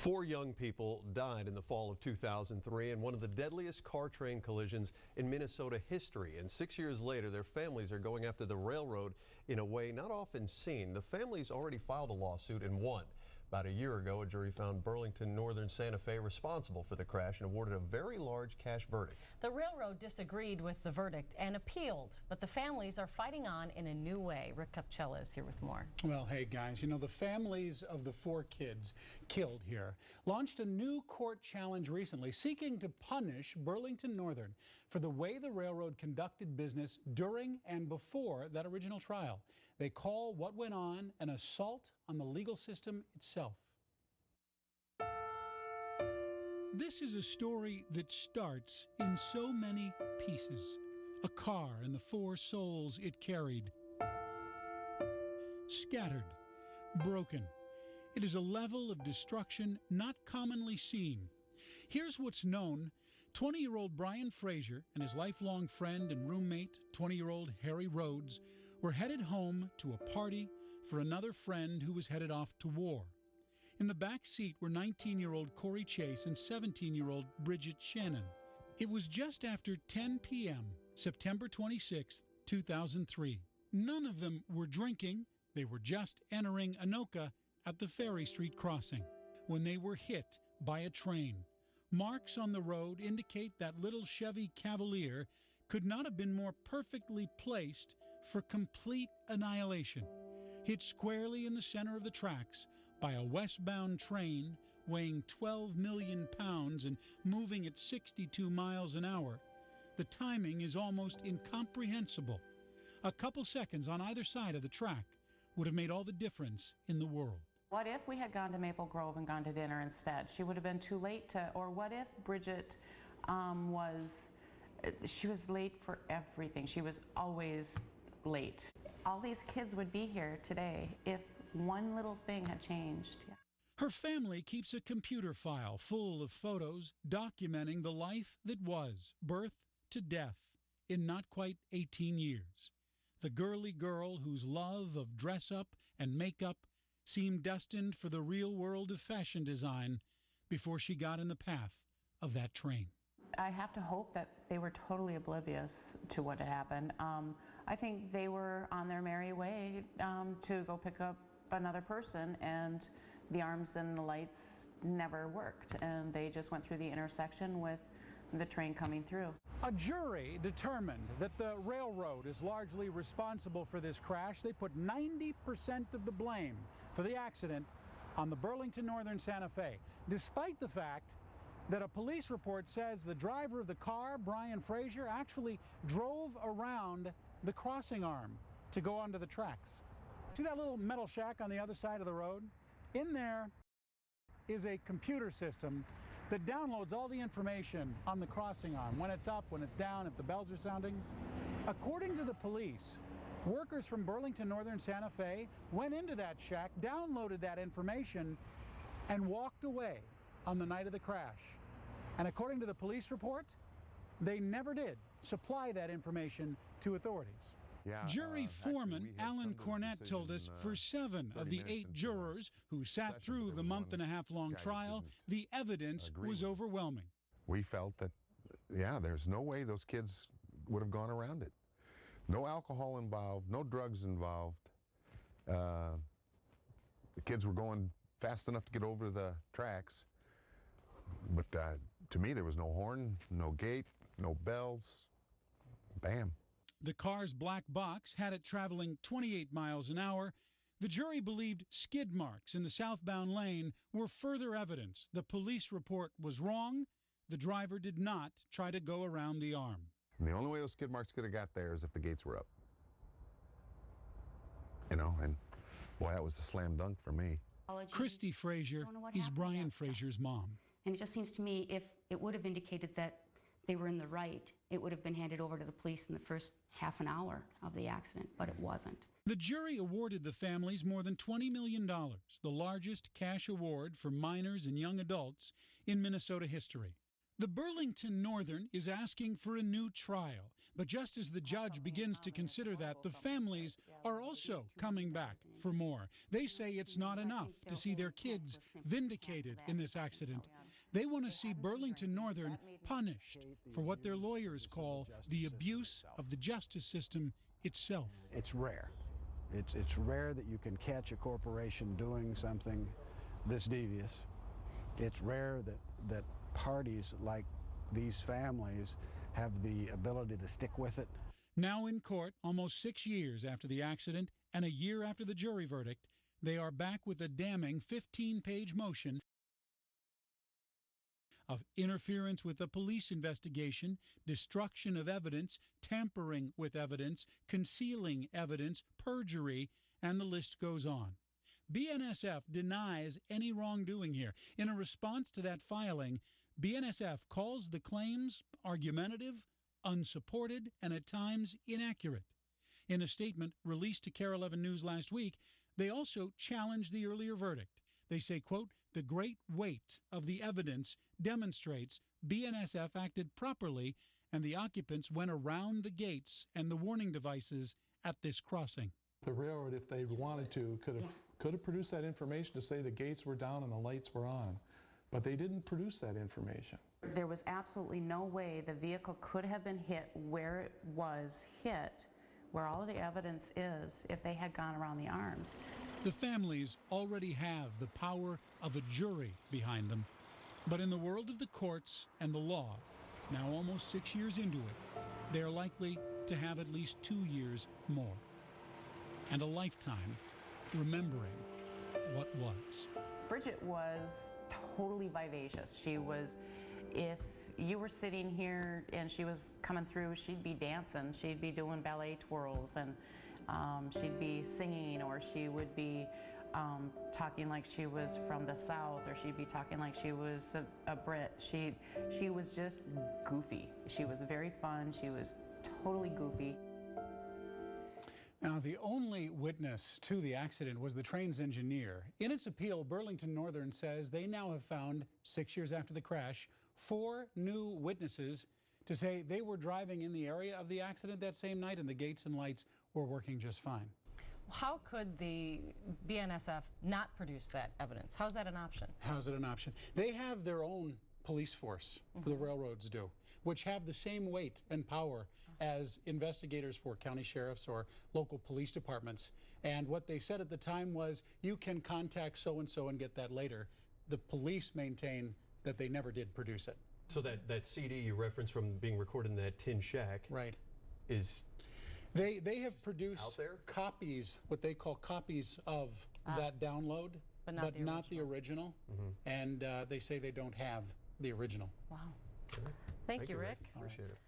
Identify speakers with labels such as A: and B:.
A: 4 young people died in the fall of 2003 in one of the deadliest car-train collisions in Minnesota history. And 6 years later, their families are going after the railroad in a way not often seen. The families already filed a lawsuit and won. About a year ago, a jury found Burlington Northern Santa Fe responsible for the crash and awarded a very large cash verdict.
B: The railroad disagreed with the verdict and appealed, but the families are fighting on in a new way. Rick Capcella is here with more.
C: Well, hey guys, you know, the families of the 4 kids killed here launched a new court challenge recently seeking to punish Burlington Northern for the way the railroad conducted business during and before that original trial. They call what went on an assault on the legal system itself. This is a story that starts in so many pieces. A car and the 4 souls it carried. Scattered, broken. It is a level of destruction not commonly seen. Here's what's known. 20-year-old Brian Frazier and his lifelong friend and roommate, 20-year-old Harry Rhodes, were headed home to a party for another friend who was headed off to war. In the back seat were 19-year-old Corey Chase and 17-year-old Bridget Shannon. It was just after 10 p.m., September 26, 2003. None of them were drinking. They were just entering Anoka at the Ferry Street crossing when they were hit by a train. Marks on the road indicate that little Chevy Cavalier could not have been more perfectly placed for complete annihilation. Hit squarely in the center of the tracks by a westbound train weighing 12 million pounds and moving at 62 miles an hour. The timing is almost incomprehensible. A couple seconds on either side of the track would have made all the difference in the world.
D: What if we had gone to Maple Grove and gone to dinner instead? She would have been too late to, or what if Bridget she was late for everything. She was always late. All these kids would be here today if one little thing had changed. Yeah.
C: Her family keeps a computer file full of photos documenting the life that was, birth to death, in not quite 18 years. The girly girl whose love of dress-up and makeup seemed destined for the real world of fashion design before she got in the path of that train.
D: I have to hope that they were totally oblivious to what had happened. I think they were on their merry way to go pick up another person, and the arms and the lights never worked, and they just went through the intersection with the train coming through.
C: A jury determined that the railroad is largely responsible for this crash. They put 90% of the blame for the accident on the Burlington Northern Santa Fe, despite the fact that a police report says the driver of the car, Brian Frazier, actually drove around the crossing arm to go onto the tracks. See that little metal shack on the other side of the road? In there is a computer system that downloads all the information on the crossing arm, when it's up, when it's down, if the bells are sounding. According to the police, workers from Burlington Northern Santa Fe went into that shack, downloaded that information, and walked away on the night of the crash. And according to the police report, they never did supply that information to authorities. Jury foreman Alan Cornett told us for 7 of the 8 jurors who sat through the month-and-a-half-long trial, the evidence was overwhelming.
E: We felt that, yeah, there's no way those kids would have gone around it. No alcohol involved, no drugs involved. The kids were going fast enough to get over the tracks. But to me, there was no horn, no gate, no bells. Bam.
C: The car's black box had it traveling 28 miles an hour. The jury believed skid marks in the southbound lane were further evidence the police report was wrong. The driver did not try to go around the arm.
E: And the only way those skid marks could have got there is if the gates were up. You know, and boy, that was a slam dunk for me.
C: Christy Frazier is Brian Frazier's mom.
F: And it just seems to me if it would have indicated that they were in the right, it would have been handed over to the police in the first half an hour of the accident, but it wasn't.
C: The jury awarded the families more than $20 million, the largest cash award for minors and young adults in Minnesota history. The Burlington Northern is asking for a new trial. But just as the judge begins to consider that, the families are also coming back for more. They say it's not enough to see their kids vindicated in this accident. They want to see Burlington Northern punished for what their lawyers call the abuse of the justice system itself.
G: It's rare. It's rare that you can catch a corporation doing something this devious. It's rare that parties like these families have the ability to stick with it.
C: Now in court, almost 6 years after the accident and a year after the jury verdict, they are back with a damning 15-page motion of interference with a police investigation, destruction of evidence, tampering with evidence, concealing evidence, perjury, and the list goes on. BNSF denies any wrongdoing here. In a response to that filing, BNSF calls the claims argumentative, unsupported, and at times inaccurate. In a statement released to KARE11 News last week, they also challenged the earlier verdict. They say, quote, "The great weight of the evidence demonstrates BNSF acted properly and the occupants went around the gates and the warning devices at this crossing."
H: The railroad, if they wanted to, could have produced that information to say the gates were down and the lights were on, but they didn't produce that information.
D: There was absolutely no way the vehicle could have been hit where it was hit, where all of the evidence is, if they had gone around the arms.
C: The families already have the power of a jury behind them. But in the world of the courts and the law, now almost 6 years into it, they are likely to have at least 2 years more. And a lifetime remembering what was.
D: Bridget was totally vivacious. She was, if you were sitting here and she was coming through, she'd be dancing, she'd be doing ballet twirls, and she'd be singing, or she would be talking like she was from the South, or she'd be talking like she was a Brit. She was just goofy. She was very fun. She was totally goofy.
C: Now, the only witness to the accident was the train's engineer. In its appeal, Burlington Northern says they now have found, 6 years after the crash, 4 new witnesses to say they were driving in the area of the accident that same night and the gates and lights were working just fine.
B: How could the BNSF not produce that evidence? How's that an option?
C: How's it an option? They have their own police force, the railroads do, which have the same weight and power as investigators for county sheriffs or local police departments. And what they said at the time was, you can contact so-and-so and get that later. The police maintain that they never did produce it.
A: So that CD you referenced from being recorded in that tin shack,
C: right,
A: is
C: they have produced
A: out there?
C: copies, what they call copies of that download,
B: but
C: not the original. And they say they don't have the original.
B: Wow. Thank you, Rick.
A: Appreciate it.